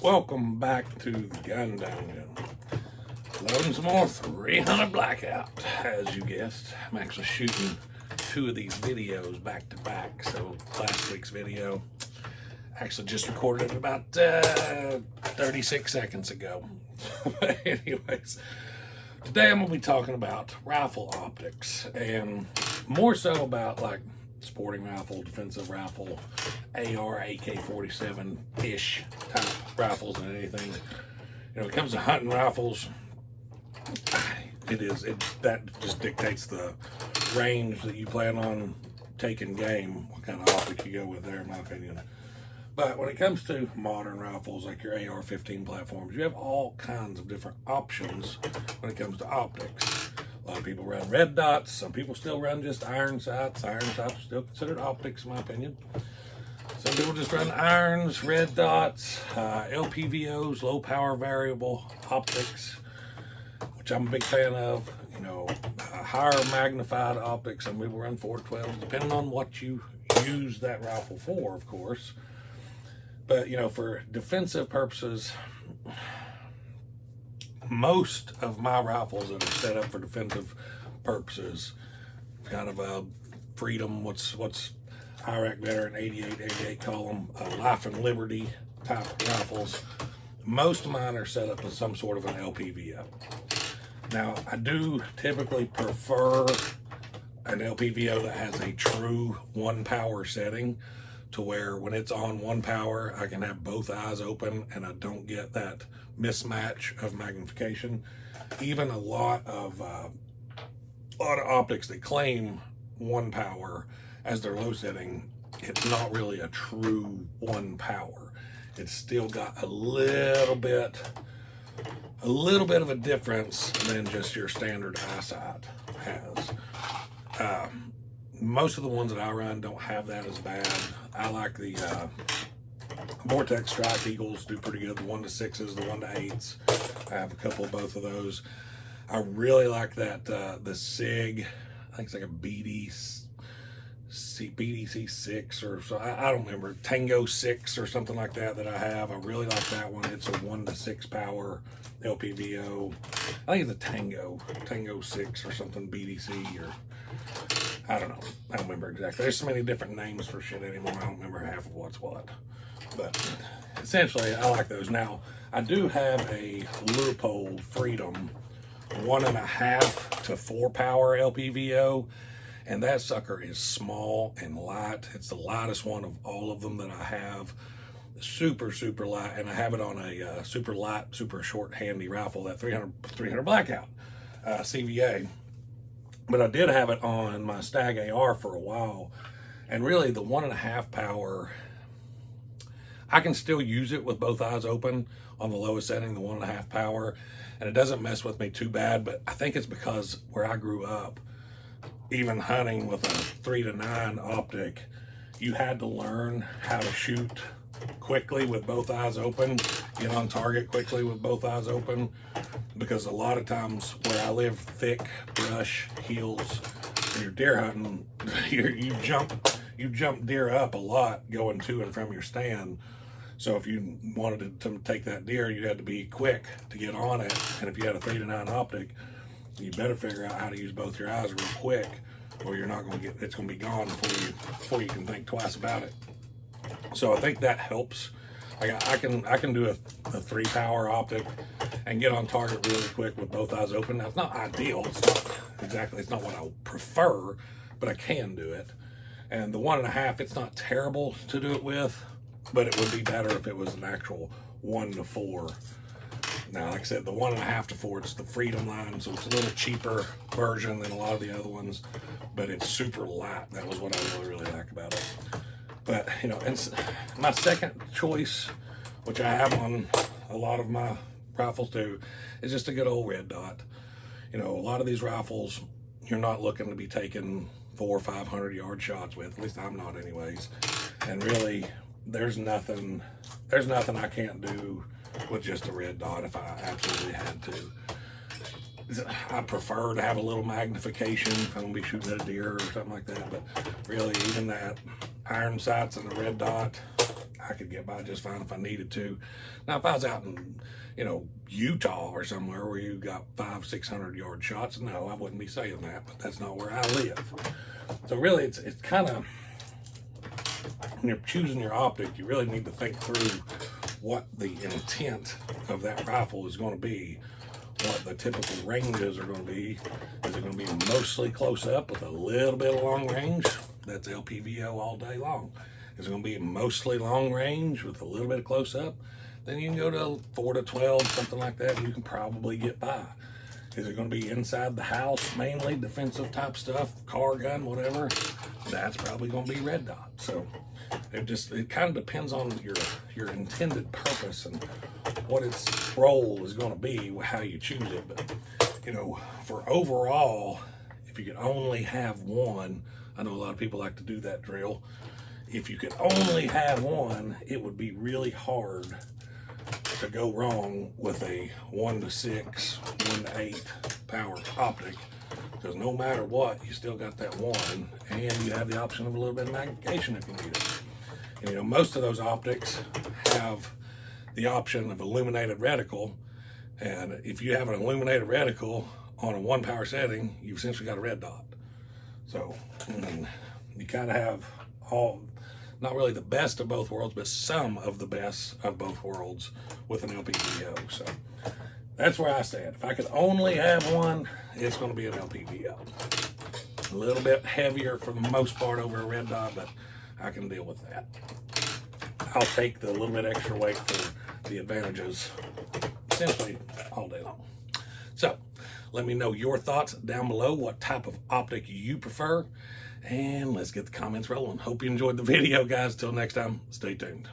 Welcome back to the Gun Dungeon. Loading some more 300 Blackout, as you guessed. I'm actually shooting two of these videos back to back. So last week's video, actually just recorded it about 36 seconds ago. But anyways, today I'm going to be talking about rifle optics, and more so about like sporting rifle, defensive rifle, AR, AK-47-ish type rifles than anything. You know, when it comes to hunting rifles, that just dictates the range that you plan on taking game, what kind of optic you go with there, in my opinion. But when it comes to modern rifles, like your AR-15 platforms, you have all kinds of different options when it comes to optics. A lot of people run red dots. Some people still run just iron sights. Iron sights are still considered optics, in my opinion. Some people just run irons, red dots, LPVOs, low power variable optics, which I'm a big fan of. You know, higher magnified optics. Some people run 412, depending on what you use that rifle for, of course. But, you know, for defensive purposes, most of my rifles that are set up for defensive purposes, kind of a Freedom, what's Iraq Veteran 88 call them, Life and Liberty type rifles. Most of mine are set up with some sort of an LPVO. Now, I do typically prefer an LPVO that has a true one power setting, to where when it's on one power, I can have both eyes open and I don't get that mismatch of magnification. Even a lot of optics that claim one power as their low setting, it's not really a true one power. It's still got a little bit of a difference than just your standard eyesight has. Most of the ones that I run don't have that as bad. I like the Vortex Strike Eagles, do pretty good. The 1-6s, the 1-8s. I have a couple of both of those. I really like that, the SIG, I think it's like a BDC 6 or so. I don't remember. Tango 6 or something like that I have. I really like that one. It's a 1-6 power LPVO. I think it's a Tango 6 or something, BDC, or I don't know. I don't remember exactly. There's so many different names for shit anymore. I don't remember half of what's what. But essentially, I like those. Now, I do have a Leupold Freedom 1.5 to 4 power LPVO, and that sucker is small and light. It's the lightest one of all of them that I have. Super, super light, and I have it on a super light, super short, handy rifle, that 300 Blackout CVA. But I did have it on my Stag AR for a while, and really the 1.5 power, I can still use it with both eyes open on the lowest setting, the 1.5 power, and it doesn't mess with me too bad. But I think it's because where I grew up, even hunting with a 3-9 optic, you had to learn how to shoot quickly with both eyes open, get on target quickly with both eyes open, because a lot of times where I live, thick brush, hills, when you're deer hunting, you jump deer up a lot going to and from your stand. So if you wanted to take that deer, you had to be quick to get on it. And if you had a 3-9 optic, you better figure out how to use both your eyes real quick, or you're not going to it's going to be gone before you can think twice about it. So I think that helps. I can do a 3 power optic and get on target really quick with both eyes open. Now, it's not ideal. It's not what I prefer, but I can do it. And the 1.5, it's not terrible to do it with, but it would be better if it was an actual 1-4. Now, like I said, the 1.5 to 4, it's the Freedom line, so it's a little cheaper version than a lot of the other ones, but it's super light. That was what I really like about it. But, you know, and my second choice, which I have on a lot of my rifles too, is just a good old red dot. You know, a lot of these rifles, you're not looking to be taking 400 or 500 yard shots with. At least I'm not, anyways. And really, there's nothing I can't do with just a red dot if I absolutely had to. I prefer to have a little magnification if I'm going to be shooting at a deer or something like that, but really, even that, iron sights and the red dot, I could get by just fine if I needed to. Now, if I was out in, Utah or somewhere where you got 500-600 yard shots, no, I wouldn't be saying that, but that's not where I live. So really, it's kind of, when you're choosing your optic, you really need to think through what the intent of that rifle is going to be, what the typical ranges are going to be. Is it going to be mostly close up with a little bit of long range? That's LPVO all day long. Is it going to be mostly long range with a little bit of close up? Then you can go to 4 to 12, something like that, and you can probably get by. Is it going to be inside the house, mainly defensive type stuff, car, gun, whatever? That's probably going to be red dot. So it kind of depends on your intended purpose and what its role is going to be, how you choose it. But for overall, if you could only have one, I know a lot of people like to do that drill. If you could only have one, it would be really hard to go wrong with a 1 to 6, 1 to 8 power optic, because no matter what, you still got that one, and you have the option of a little bit of magnification if you need it. And, most of those optics have the option of illuminated reticle, and if you have an illuminated reticle on a 1 power setting, you've essentially got a red dot. So you kind of have not really the best of both worlds, but some of the best of both worlds with an LPVO. So that's where I stand. If I could only have one, it's going to be an LPVO. A little bit heavier for the most part over a red dot, but I can deal with that. I'll take the little bit extra weight for the advantages essentially all day long. So let me know your thoughts down below, what type of optic you prefer, and let's get the comments rolling. Hope you enjoyed the video, guys. Till next time, stay tuned.